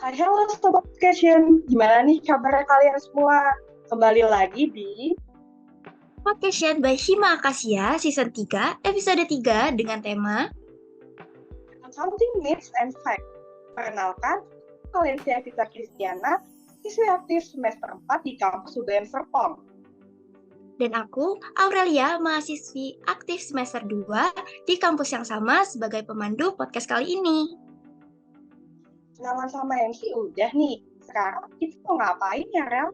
Hai, halo Sobat Vacation. Gimana nih kabarnya kalian semua? Kembali lagi di Podcast by Hima Akasia Season 3, Episode 3 dengan tema Accounting Myths and Facts. Perkenalkan, Valencia Vita Kristiana, siswi aktif semester 4 di kampus UGM Serpong. dan aku, Aurelia, mahasiswi aktif semester 2 di kampus yang sama sebagai pemandu podcast kali ini. Kenalan sama MC udah nih. Sekarang kita mau ngapain ya, Rel?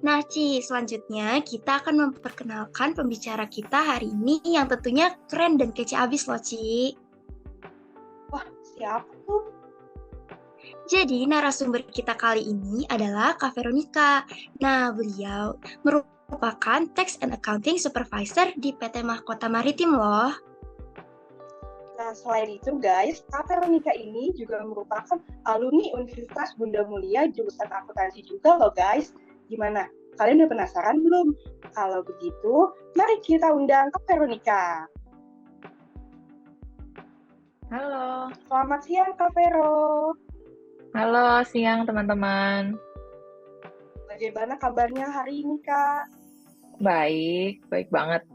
Nah, selanjutnya kita akan memperkenalkan pembicara kita hari ini yang tentunya keren dan kece abis loh, Ci. Wah, siapa tuh? Jadi, narasumber kita kali ini adalah Kak Veronica. Nah, beliau merupakan Tax and Accounting Supervisor di PT Mahkota Maritim loh. Nah, selain itu guys, Kak Veronica ini juga merupakan alumni Universitas Bunda Mulia jurusan akuntansi juga loh guys. Gimana? Kalian udah penasaran belum? Kalau begitu, mari kita undang Kak Veronica. Halo. Selamat siang Kak Vero. Halo, siang teman-teman. Bagaimana kabarnya hari ini Kak? Baik banget.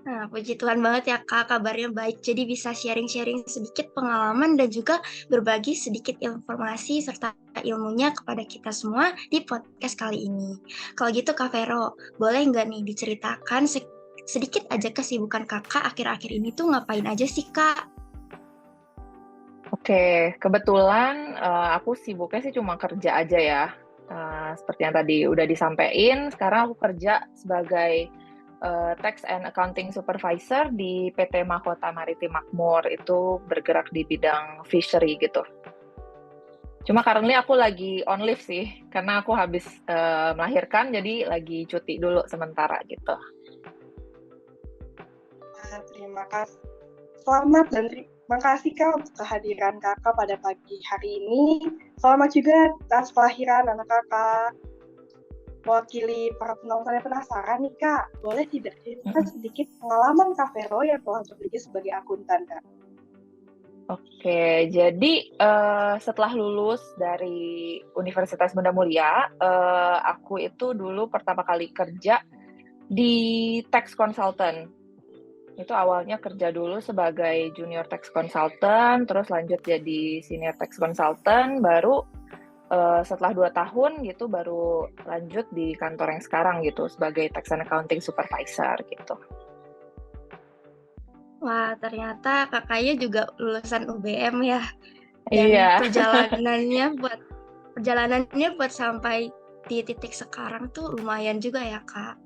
Nah, puji Tuhan banget ya Kak, kabarnya baik. Jadi bisa sharing-sharing sedikit pengalaman dan juga berbagi sedikit informasi serta ilmunya kepada kita semua di podcast kali ini. Kalau gitu Kak Vero, boleh nggak nih diceritakan sedikit aja kesibukan Kakak akhir-akhir ini tuh ngapain aja sih Kak? Oke, kebetulan aku sibuknya sih cuma kerja aja ya. Seperti yang tadi udah disampaikan, sekarang aku kerja sebagai Tax and Accounting Supervisor di PT Mahkota Maritim Makmur. Itu bergerak di bidang fishery gitu. Cuma currently aku lagi on leave sih, karena aku habis melahirkan, jadi lagi cuti dulu sementara gitu. Nah, terima kasih. Selamat dan terima kasih Kak untuk kehadiran Kakak pada pagi hari ini. Selamat juga atas kelahiran anak Kakak. Mewakili para penonton yang penasaran nih Kak, boleh tidak cerita sedikit pengalaman Kak Vero yang telah bekerja sebagai akuntan Kak? Oke, jadi setelah lulus dari Universitas Bunda Mulia, aku itu dulu pertama kali kerja di tax consultant. Itu awalnya kerja dulu sebagai junior tax consultant, terus lanjut jadi senior tax consultant, baru setelah 2 tahun gitu baru lanjut di kantor yang sekarang gitu sebagai tax and accounting supervisor gitu. Wah, ternyata kakaknya juga lulusan UBM ya. Dan Iya. perjalanannya buat sampai di titik sekarang tuh lumayan juga ya Kak.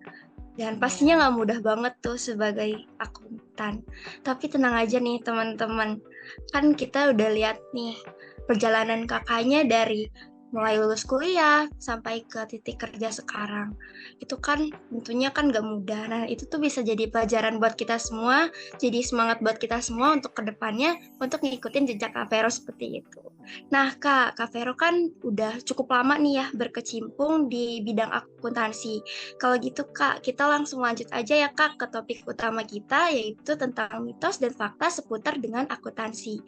Dan pastinya nggak mudah banget tuh sebagai akuntan. Tapi tenang aja nih teman-teman. Kan kita udah lihat nih perjalanan kakaknya dari mulai lulus kuliah sampai ke titik kerja sekarang. Itu kan tentunya kan nggak mudah. Nah itu tuh bisa jadi pelajaran buat kita semua, jadi semangat buat kita semua untuk kedepannya untuk ngikutin jejak Kak Vero seperti itu. Nah Kak Vero kan udah cukup lama nih ya berkecimpung di bidang akuntansi. Kalau gitu Kak, kita langsung lanjut aja ya Kak ke topik utama kita yaitu tentang mitos dan fakta seputar dengan akuntansi.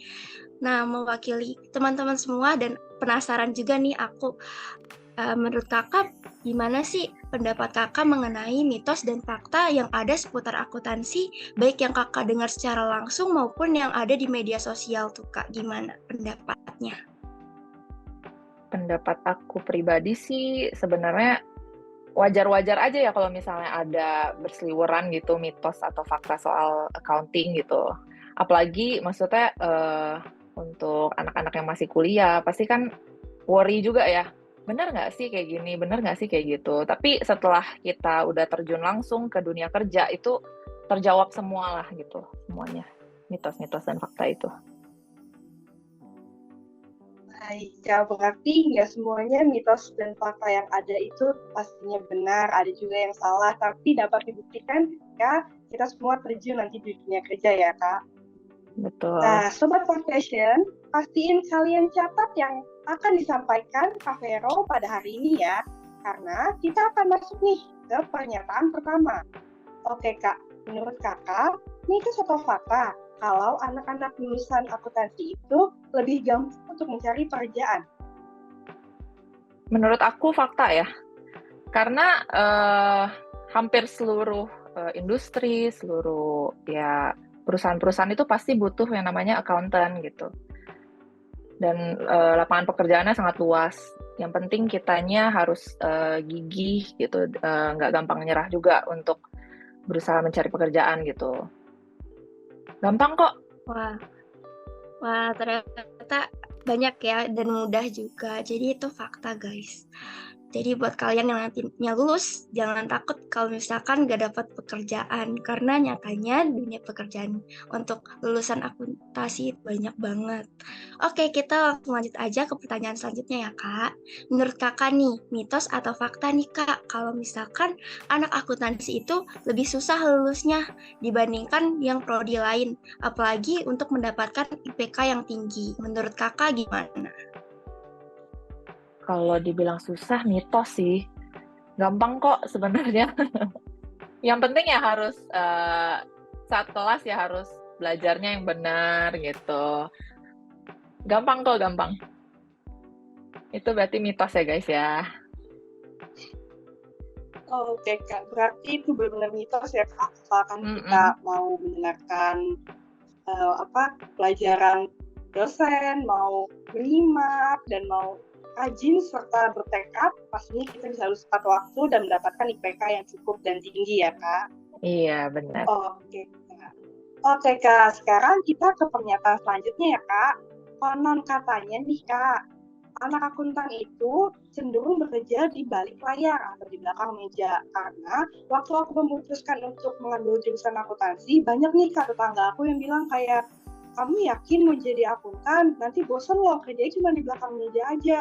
Nah, mewakili teman-teman semua dan penasaran juga nih aku, menurut Kakak gimana sih pendapat Kakak mengenai mitos dan fakta yang ada seputar akuntansi, baik yang Kakak dengar secara langsung maupun yang ada di media sosial tuh Kak, gimana pendapatnya? Pendapat aku pribadi sih sebenarnya wajar-wajar aja ya kalau misalnya ada berseliweran gitu mitos atau fakta soal accounting gitu. Apalagi maksudnya untuk anak-anak yang masih kuliah pasti kan worry juga ya. Bener nggak sih kayak gini? Bener nggak sih kayak gitu? Tapi setelah kita udah terjun langsung ke dunia kerja itu terjawab semua lah gitu semuanya mitos-mitos dan fakta itu. Baik, ya berarti nggak semuanya mitos dan fakta yang ada itu pastinya benar, ada juga yang salah, tapi dapat dibuktikan ya kita semua terjun nanti di dunia kerja ya Kak. Betul. Nah, Sobat Fashion, pastiin kalian catat yang akan disampaikan Kak Vero pada hari ini ya, karena kita akan masuk nih ke pernyataan pertama. Oke Kak, menurut Kakak, mitos atau fakta kalau anak-anak lulusan akuntansi itu lebih gampang untuk mencari pekerjaan? Menurut aku fakta ya, karena hampir seluruh industri, seluruh ya perusahaan-perusahaan itu pasti butuh yang namanya accountant gitu. Dan lapangan pekerjaannya sangat luas. Yang penting kitanya harus gigih gitu, nggak gampang nyerah juga untuk berusaha mencari pekerjaan gitu. Gampang kok. Wah, ternyata banyak ya dan mudah juga. Jadi itu fakta, guys. Jadi buat kalian yang nantinya lulus, jangan takut kalau misalkan gak dapat pekerjaan. Karena nyatanya dunia pekerjaan untuk lulusan akuntansi banyak banget. Oke, kita langsung lanjut aja ke pertanyaan selanjutnya ya, Kak. Menurut Kakak nih, mitos atau fakta nih, Kak, kalau misalkan anak akuntansi itu lebih susah lulusnya dibandingkan yang prodi lain, apalagi untuk mendapatkan IPK yang tinggi. Menurut Kakak gimana? Kalau dibilang susah, mitos sih. Gampang kok sebenarnya. Yang penting ya harus saat kelas ya harus belajarnya yang benar gitu. Gampang kok, gampang. Itu berarti mitos ya guys ya. Oke Kak, berarti itu benar-benar mitos ya Kak, asalkan kita mau mendengarkan pelajaran dosen, mau berhemat, dan mau rajin serta bertekad, pastinya kita bisa lulus tepat waktu dan mendapatkan IPK yang cukup dan tinggi ya Kak. Iya, benar. Oke Kak. Oke Kak, sekarang kita ke pernyataan selanjutnya ya Kak. Konon katanya nih Kak, anak akuntan itu cenderung bekerja di balik layar atau di belakang meja. Karena waktu aku memutuskan untuk mengambil jurusan akuntansi, banyak nih Kak tetangga aku yang bilang kayak, kamu yakin mau jadi akuntan? Nanti bosan loh, kerjanya cuma di belakang meja aja.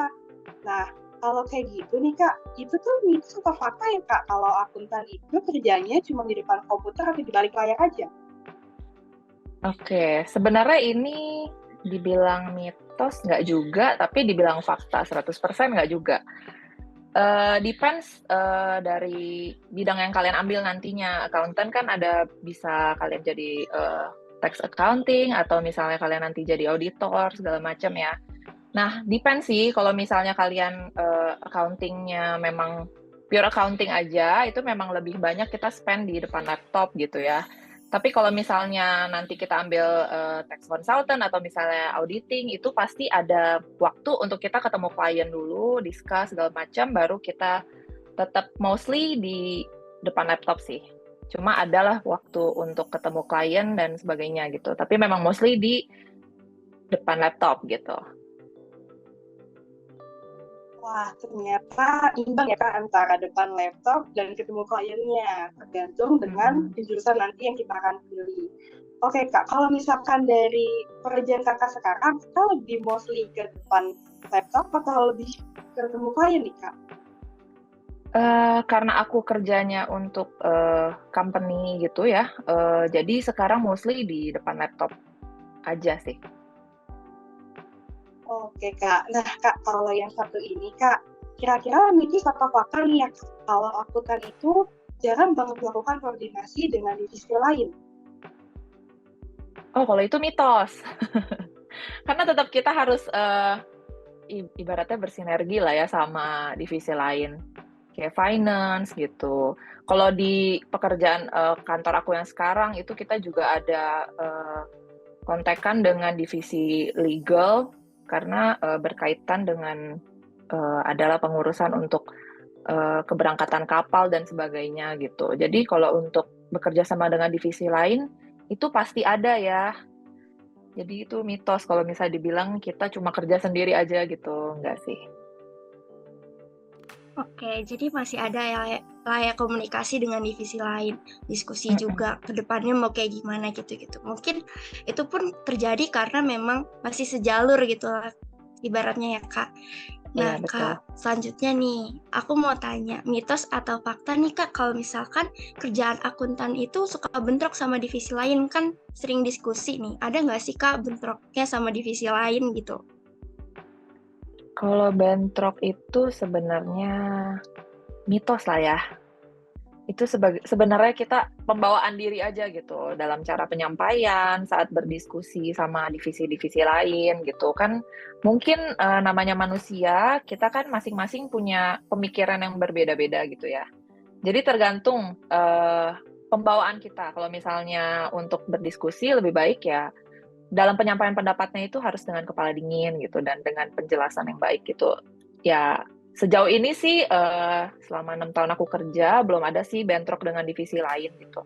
Nah, kalau kayak gitu nih Kak, itu tuh mitos atau fakta ya Kak, kalau akuntan itu kerjanya cuma di depan komputer atau di balik layar aja? Oke, sebenarnya ini dibilang mitos nggak juga, tapi dibilang fakta 100% nggak juga. Depends dari bidang yang kalian ambil nantinya. Accountant kan ada bisa kalian jadi tax accounting atau misalnya kalian nanti jadi auditor segala macam ya. Nah, depends sih kalau misalnya kalian accountingnya memang pure accounting aja, itu memang lebih banyak kita spend di depan laptop gitu ya. Tapi kalau misalnya nanti kita ambil tax consultant atau misalnya auditing, itu pasti ada waktu untuk kita ketemu klien dulu, discuss segala macam, baru kita tetap mostly di depan laptop sih. Cuma adalah waktu untuk ketemu klien dan sebagainya gitu. Tapi memang mostly di depan laptop gitu. Wah, ternyata imbang ya Kak antara depan laptop dan ketemu kliennya, tergantung dengan jurusan nanti yang kita akan pilih. Oke Kak, kalau misalkan dari pekerjaan Kakak sekarang, Kakak lebih mostly ke depan laptop atau lebih ketemu klien nih Kak? Karena aku kerjanya untuk company gitu ya, jadi sekarang mostly di depan laptop aja sih. Oke Kak, nah Kak, kalau yang satu ini Kak, kira-kira mitos atau fakta nih ya Kak, kalau akuntan itu jarang banget melakukan koordinasi dengan divisi lain? Oh, kalau itu mitos. Karena tetap kita harus ibaratnya bersinergi lah ya sama divisi lain, kayak finance gitu. Kalau di pekerjaan kantor aku yang sekarang itu kita juga ada kontekan dengan divisi legal karena berkaitan dengan adalah pengurusan untuk keberangkatan kapal dan sebagainya gitu. Jadi kalau untuk bekerja sama dengan divisi lain itu pasti ada ya. Jadi itu mitos kalau misalnya dibilang kita cuma kerja sendiri aja gitu, enggak sih. Oke, jadi masih ada ya komunikasi dengan divisi lain, diskusi juga ke depannya mau kayak gimana gitu-gitu. Mungkin itu pun terjadi karena memang masih sejalur gitu lah, ibaratnya ya Kak. Nah Iya, betul. Kak, selanjutnya nih, aku mau tanya, mitos atau fakta nih Kak, kalau misalkan kerjaan akuntan itu suka bentrok sama divisi lain, kan sering diskusi nih, ada nggak sih Kak bentroknya sama divisi lain gitu? Kalau bentrok itu sebenarnya mitos lah ya. Itu sebenarnya kita pembawaan diri aja gitu dalam cara penyampaian saat berdiskusi sama divisi-divisi lain gitu kan. Mungkin namanya manusia, kita kan masing-masing punya pemikiran yang berbeda-beda gitu ya. Jadi tergantung pembawaan kita. Kalau misalnya untuk berdiskusi lebih baik ya dalam penyampaian pendapatnya itu harus dengan kepala dingin gitu dan dengan penjelasan yang baik gitu. Ya sejauh ini sih selama 6 tahun aku kerja belum ada sih bentrok dengan divisi lain gitu.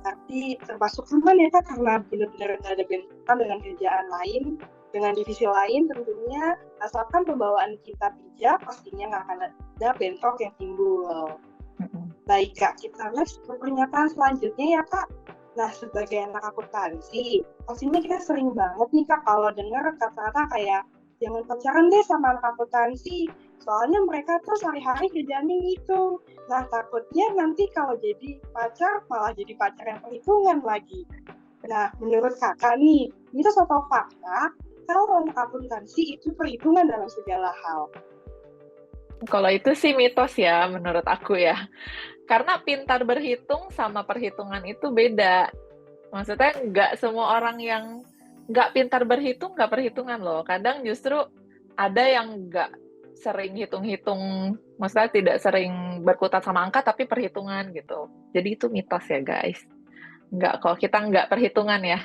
Berarti termasuk aman ya Kak, karena benar-benar nggak ada bentrokan dengan kerjaan lain, dengan divisi lain tentunya, asalkan pembawaan kita bijak, pastinya nggak akan ada bentrok yang timbul. Baik Kak, kita next ke pernyataan selanjutnya ya Kak. Nah, sebagai anak akuntansi, pastinya kita sering banget nih Kak kalau dengar kata-kata kayak jangan pacaran deh sama anak akuntansi, soalnya mereka tuh sehari-hari kerjanya gitu. Nah, takutnya nanti kalau jadi pacar, malah jadi pacar yang perhitungan lagi. Nah, menurut kakak nih, mitos atau fakta, kalau anak akuntansi itu perhitungan dalam segala hal? Kalau itu sih mitos ya menurut aku ya. Karena pintar berhitung sama perhitungan itu beda. Maksudnya nggak semua orang yang nggak pintar berhitung nggak perhitungan loh. Kadang justru ada yang nggak sering hitung-hitung, maksudnya tidak sering berkutat sama angka tapi perhitungan gitu. Jadi itu mitos ya guys. Nggak kok, kita nggak perhitungan ya.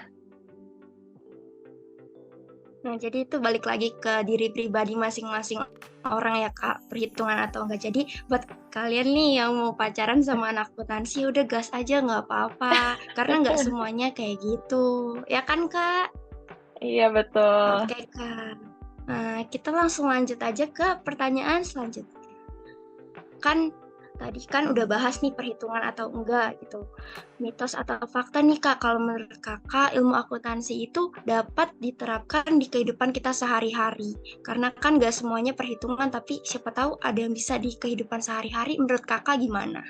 Nah, jadi itu balik lagi ke diri pribadi masing-masing orang ya Kak, perhitungan atau enggak. Jadi buat kalian nih yang mau pacaran sama anak akuntansi, udah gas aja nggak apa-apa. Karena nggak semuanya kayak gitu. Ya kan Kak? Iya betul. Oke Kak. Nah, kita langsung lanjut aja ke pertanyaan selanjutnya. Kan tadi kan udah bahas nih perhitungan atau enggak gitu. Mitos atau fakta nih Kak, kalau menurut Kakak ilmu akuntansi itu dapat diterapkan di kehidupan kita sehari-hari. Karena kan nggak semuanya perhitungan, tapi siapa tahu ada yang bisa di kehidupan sehari-hari. Menurut Kakak gimana?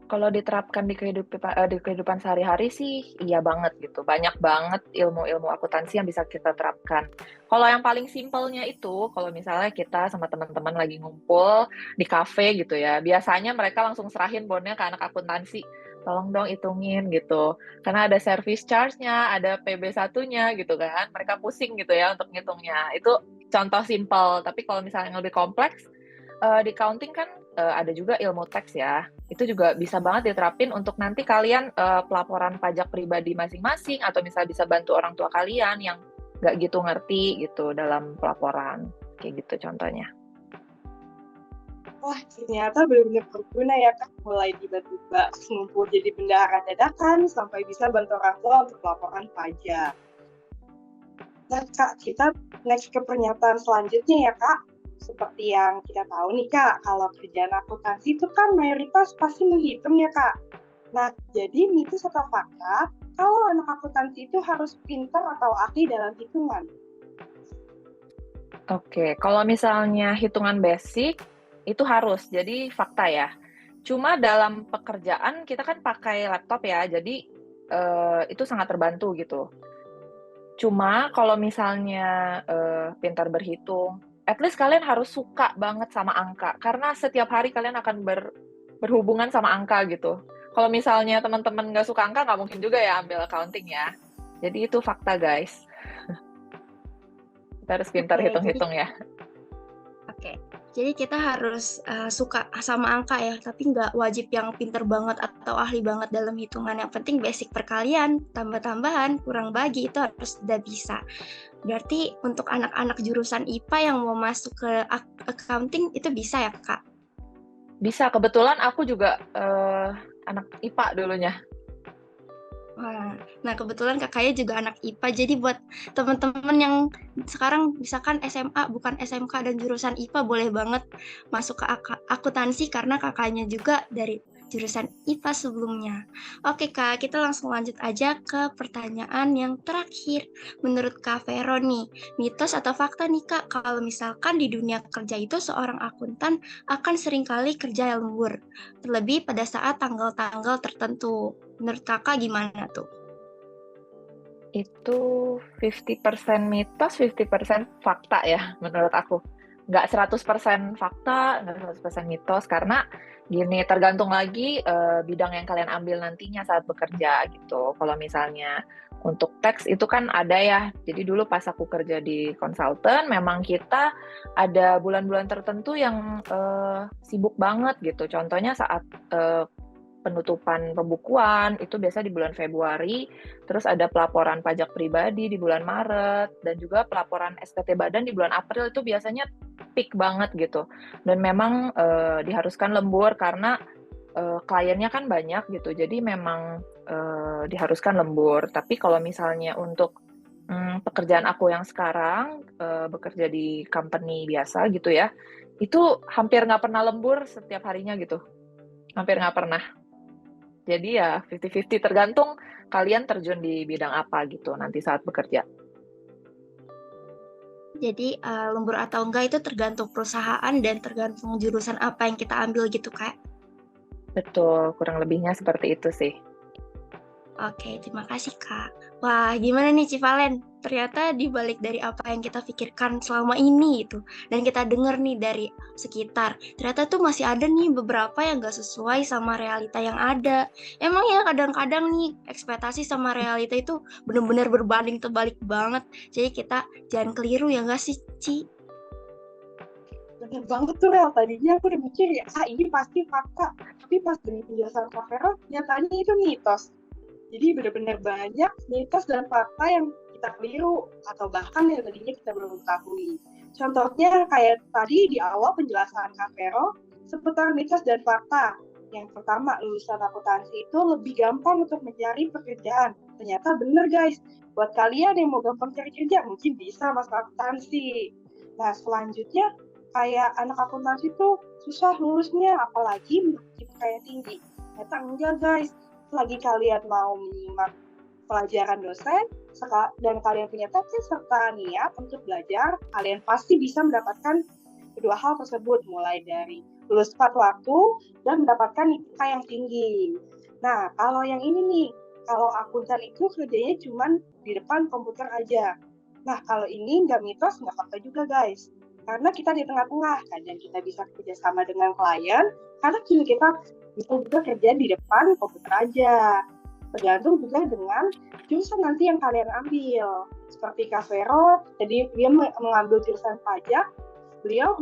Kalau diterapkan di kehidupan sehari-hari sih iya banget gitu. Banyak banget ilmu-ilmu akuntansi yang bisa kita terapkan. Kalau yang paling simpelnya itu, kalau misalnya kita sama teman-teman lagi ngumpul di kafe gitu ya, biasanya mereka langsung serahin bonnya ke anak akuntansi. Tolong dong hitungin gitu. Karena ada service charge-nya, ada PB1-nya gitu kan. Mereka pusing gitu ya untuk ngitungnya. Itu contoh simpel. Tapi kalau misalnya yang lebih kompleks, di accounting kan ada juga ilmu tax ya. Itu juga bisa banget diterapin untuk nanti kalian pelaporan pajak pribadi masing-masing atau misalnya bisa bantu orang tua kalian yang nggak gitu ngerti gitu dalam pelaporan. Kayak gitu contohnya. Wah, ternyata benar-benar berguna ya Kak. Mulai tiba-tiba ngumpul jadi bendahara dadakan, sampai bisa bantu orang tua untuk laporan pajak. Nah Kak, kita next ke pernyataan selanjutnya ya Kak. Seperti yang kita tahu nih Kak, kalau kerjaan akuntansi itu kan mayoritas pasti menghitung ya Kak. Nah, jadi mitos atau fakta, kalau anak akuntansi itu harus pintar atau ahli dalam hitungan? Oke, kalau misalnya hitungan basic itu harus, jadi fakta ya. Cuma dalam pekerjaan kita kan pakai laptop ya, jadi itu sangat terbantu gitu. Cuma kalau misalnya pintar berhitung, at least kalian harus suka banget sama angka, karena setiap hari kalian akan berhubungan sama angka gitu. Kalau misalnya teman-teman nggak suka angka, nggak mungkin juga ya ambil accounting ya. Jadi itu fakta guys. Kita harus pintar hitung-hitung ya. Oke, jadi kita harus suka sama angka ya, tapi nggak wajib yang pinter banget atau ahli banget dalam hitungan. Yang penting basic perkalian, tambah-tambahan, kurang bagi itu harus udah bisa. Berarti untuk anak-anak jurusan IPA yang mau masuk ke accounting itu bisa ya Kak? Bisa, kebetulan aku juga anak IPA dulunya. Wah, nah kebetulan kakaknya juga anak IPA, jadi buat teman-teman yang sekarang misalkan SMA bukan SMK dan jurusan IPA boleh banget masuk ke akuntansi karena kakaknya juga dari jurusan IPA sebelumnya. Oke Kak, kita langsung lanjut aja ke pertanyaan yang terakhir. Menurut Kak Vero nih, mitos atau fakta nih Kak, kalau misalkan di dunia kerja itu seorang akuntan akan seringkali kerja lembur, terlebih pada saat tanggal-tanggal tertentu. Menurut kakak gimana tuh? Itu 50% mitos, 50% fakta ya menurut aku. nggak 100% fakta, nggak 100% mitos, karena gini, tergantung lagi bidang yang kalian ambil nantinya saat bekerja gitu. Kalau misalnya untuk teks itu kan ada ya, jadi dulu pas aku kerja di konsultan, memang kita ada bulan-bulan tertentu yang sibuk banget gitu. Contohnya saat penutupan pembukuan itu biasa di bulan Februari, terus ada pelaporan pajak pribadi di bulan Maret, dan juga pelaporan SPT Badan di bulan April itu biasanya peak banget gitu. Dan memang diharuskan lembur karena kliennya kan banyak gitu, jadi memang diharuskan lembur. Tapi kalau misalnya untuk pekerjaan aku yang sekarang, bekerja di company biasa gitu ya, itu hampir nggak pernah lembur setiap harinya gitu, hampir nggak pernah. Jadi ya 50-50, tergantung kalian terjun di bidang apa gitu nanti saat bekerja. Jadi lembur atau enggak itu tergantung perusahaan dan tergantung jurusan apa yang kita ambil gitu Kak. Betul, kurang lebihnya seperti itu sih. Oke, terima kasih Kak. Wah, gimana nih Civalen? Ternyata dibalik dari apa yang kita pikirkan selama ini itu, dan kita dengar nih dari sekitar, ternyata tuh masih ada nih beberapa yang gak sesuai sama realita yang ada. Emang ya kadang-kadang nih ekspektasi sama realita itu benar-benar berbanding terbalik banget. Jadi kita jangan keliru ya gak sih, Ci? Bener banget tuh Rel, tadinya aku udah mikir ya, ini pasti fakta. Tapi pas dari penjelasan Kak Vero, nyatanya itu mitos. Jadi benar-benar banyak mitos dan fakta yang kita keliru atau bahkan yang tadinya kita belum ketahui. Contohnya kayak tadi di awal penjelasan Kak Vero seputar mitos dan fakta. Yang pertama, lulusan akuntansi itu lebih gampang untuk mencari pekerjaan. Ternyata benar guys, buat kalian yang mau gampang cari kerja mungkin bisa masuk akuntansi. Nah selanjutnya kayak anak akuntansi itu susah lulusnya, apalagi menurut kayak tinggi. Ternyata enggak guys, lagi kalian mau menyimak pelajaran dosen dan kalian punya tekad serta niat untuk belajar, kalian pasti bisa mendapatkan kedua hal tersebut, mulai dari lulus tepat waktu dan mendapatkan IPK yang tinggi. Nah, kalau yang ini nih, kalau akuntan itu kerjanya cuma di depan komputer aja. Nah, kalau ini nggak mitos, nggak fakta juga guys. Karena kita di tengah-tengah, kadang kita bisa kerjasama dengan klien, karena kita bisa juga kerja di depan komputer aja. Tergantung juga dengan jurusan nanti yang kalian ambil. Seperti Kak Vero, jadi dia mengambil jurusan pajak, beliau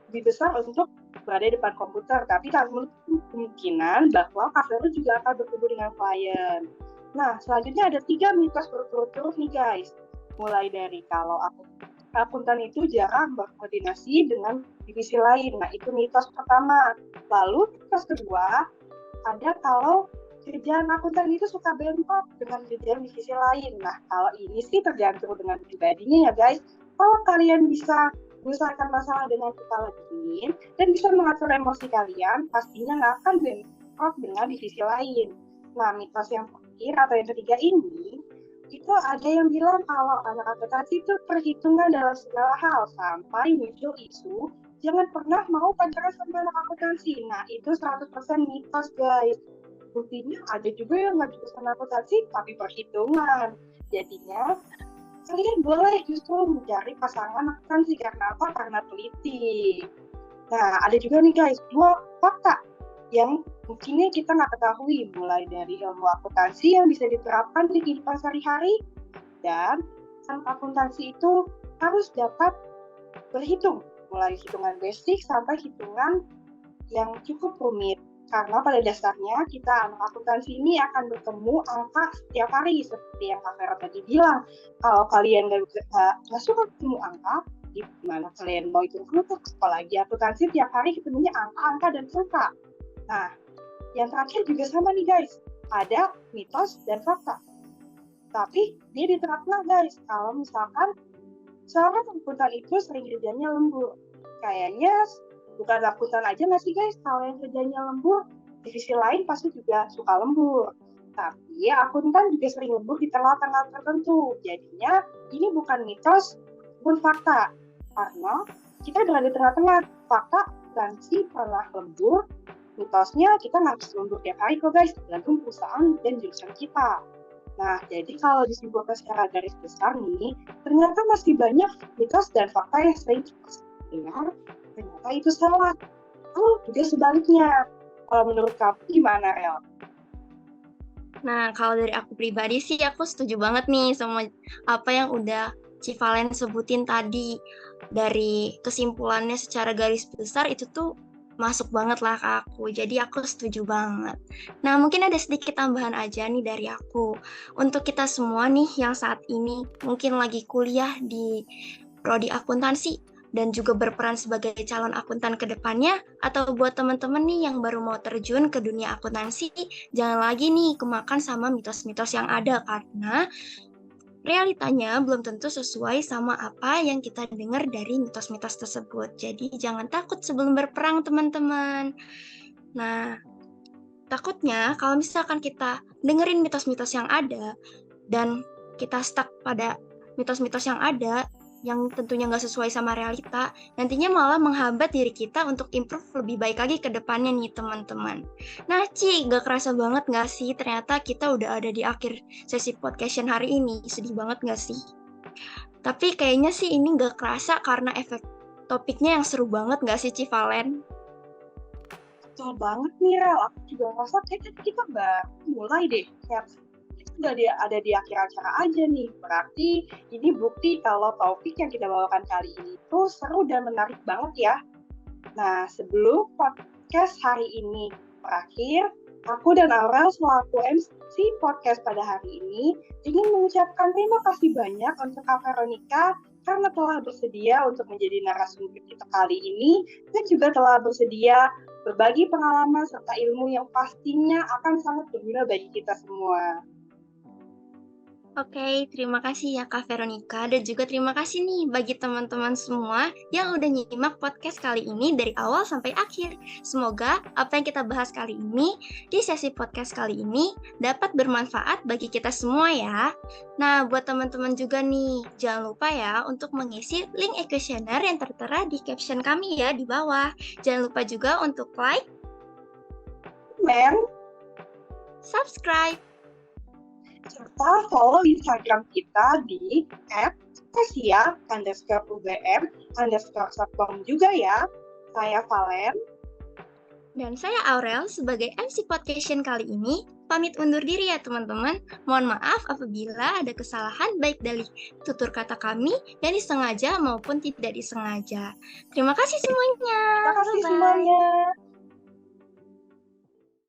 lebih besar untuk berada di depan komputer. Tapi kemungkinan bahwa Kak Vero juga akan bertemu dengan klien. Nah, selanjutnya ada 3 mitos berturut-turut nih guys. Mulai dari kalau akuntan itu jarang berkoordinasi dengan divisi lain. Nah, itu mitos pertama. Lalu, mitos kedua, ada kalau kerjaan akuntan itu suka bentrok dengan kerjaan divisi lain. Nah, kalau ini sih tergantung dengan pribadinya ya guys. Kalau kalian bisa menyelesaikan masalah dengan kepala dingin dan bisa mengatur emosi kalian, pastinya nggak akan bentrok dengan divisi lain. Nah, mitos yang terakhir atau yang ketiga ini, itu ada yang bilang kalau anak akuntansi itu perhitungan dalam segala hal, sampai muncul isu jangan pernah mau pacaran sama anak akuntansi. Nah, itu 100% mitos guys. Buktinya ada juga yang nggak jurusan akuntansi tapi perhitungan. Jadinya kalian boleh justru mencari pasangan akuntansi. Karena apa? Karena teliti. Nah, ada juga nih guys, 2 fakta yang mungkinnya kita nggak ketahui, mulai dari ilmu akuntansi yang bisa diterapkan di kehidupan sehari-hari, dan akuntansi itu harus dapat berhitung, mulai hitungan basic sampai hitungan yang cukup rumit. Karena pada dasarnya kita anak akuntansi ini akan bertemu angka setiap hari, seperti yang Kak Vero tadi bilang. Kalau kalian nggak suka ketemu angka, gimana kalian mau hitung kerupuk? Apalagi akuntansi tiap hari ketemunya angka-angka dan angka. Nah, yang terakhir juga sama nih guys, ada mitos dan fakta. Tapi dia di tengah-tengah guys, kalau misalkan seorang akuntan itu sering kerjanya lembur. Kayaknya bukan akuntan aja nggak sih guys, kalau yang kerjanya lembur, divisi lain pasti juga suka lembur. Tapi akuntan juga sering lembur di tengah-tengah tertentu. Jadinya ini bukan mitos, pun fakta. Karena kita berada di tengah-tengah. Fakta dan si pernah lembur, mitosnya kita nggak bisa lembur tiap hari kok guys, tergantung perusahaan dan jurusan kita. Nah, jadi kalau disimpulkan secara garis besar nih, ternyata masih banyak mitos dan fakta yang sering Ya, ternyata itu salah. Oh, juga sebaliknya. Kalau menurut kamu gimana, Rel? Nah, kalau dari aku pribadi sih, aku setuju banget nih sama apa yang udah Civalen sebutin tadi. Dari kesimpulannya secara garis besar itu tuh masuk banget lah ke aku. Jadi aku setuju banget. Nah, mungkin ada sedikit tambahan aja nih dari aku. Untuk kita semua nih yang saat ini mungkin lagi kuliah di prodi akuntansi dan juga berperan sebagai calon akuntan ke depannya, atau buat teman-teman nih yang baru mau terjun ke dunia akuntansi, jangan lagi nih kemakan sama mitos-mitos yang ada, karena realitanya belum tentu sesuai sama apa yang kita dengar dari mitos-mitos tersebut. Jadi jangan takut sebelum berperang, teman-teman. Nah, takutnya kalau misalkan kita dengerin mitos-mitos yang ada dan kita stuck pada mitos-mitos yang ada yang tentunya nggak sesuai sama realita, nantinya malah menghambat diri kita untuk improve lebih baik lagi ke depannya nih teman-teman. Nah Ci, nggak kerasa banget nggak sih ternyata kita udah ada di akhir sesi podcast hari ini. Sedih banget nggak sih? Tapi kayaknya sih ini nggak kerasa karena efek topiknya yang seru banget nggak sih Ci Valen? Betul banget nih, Rel. Aku juga ngerasa kayak tadi kita baru mulai deh. Kayak kita udah ada di akhir acara aja nih. Berarti ini bukti kalau topik yang kita bawakan kali ini tuh seru dan menarik banget ya. Nah, sebelum podcast hari ini berakhir, aku dan Aurel selaku MC podcast pada hari ini ingin mengucapkan terima kasih banyak untuk Kak Veronica karena telah bersedia untuk menjadi narasumber kita kali ini dan juga telah bersedia berbagi pengalaman serta ilmu yang pastinya akan sangat berguna bagi kita semua. Oke, terima kasih ya Kak Veronica dan juga terima kasih nih bagi teman-teman semua yang udah nyimak podcast kali ini dari awal sampai akhir. Semoga apa yang kita bahas kali ini di sesi podcast kali ini dapat bermanfaat bagi kita semua ya. Nah, buat teman-teman juga nih, jangan lupa ya untuk mengisi link e-questionnaire yang tertera di caption kami ya di bawah. Jangan lupa juga untuk like, Men, subscribe, serta follow Instagram kita di @Asia_UBM_Satpam juga ya. Saya Valen. dan saya Aurel sebagai MC Podcast kali ini pamit undur diri ya teman-teman. Mohon maaf apabila ada kesalahan baik dari tutur kata kami yang disengaja maupun tidak disengaja. Terima kasih semuanya. Terima kasih Bye-bye. semuanya.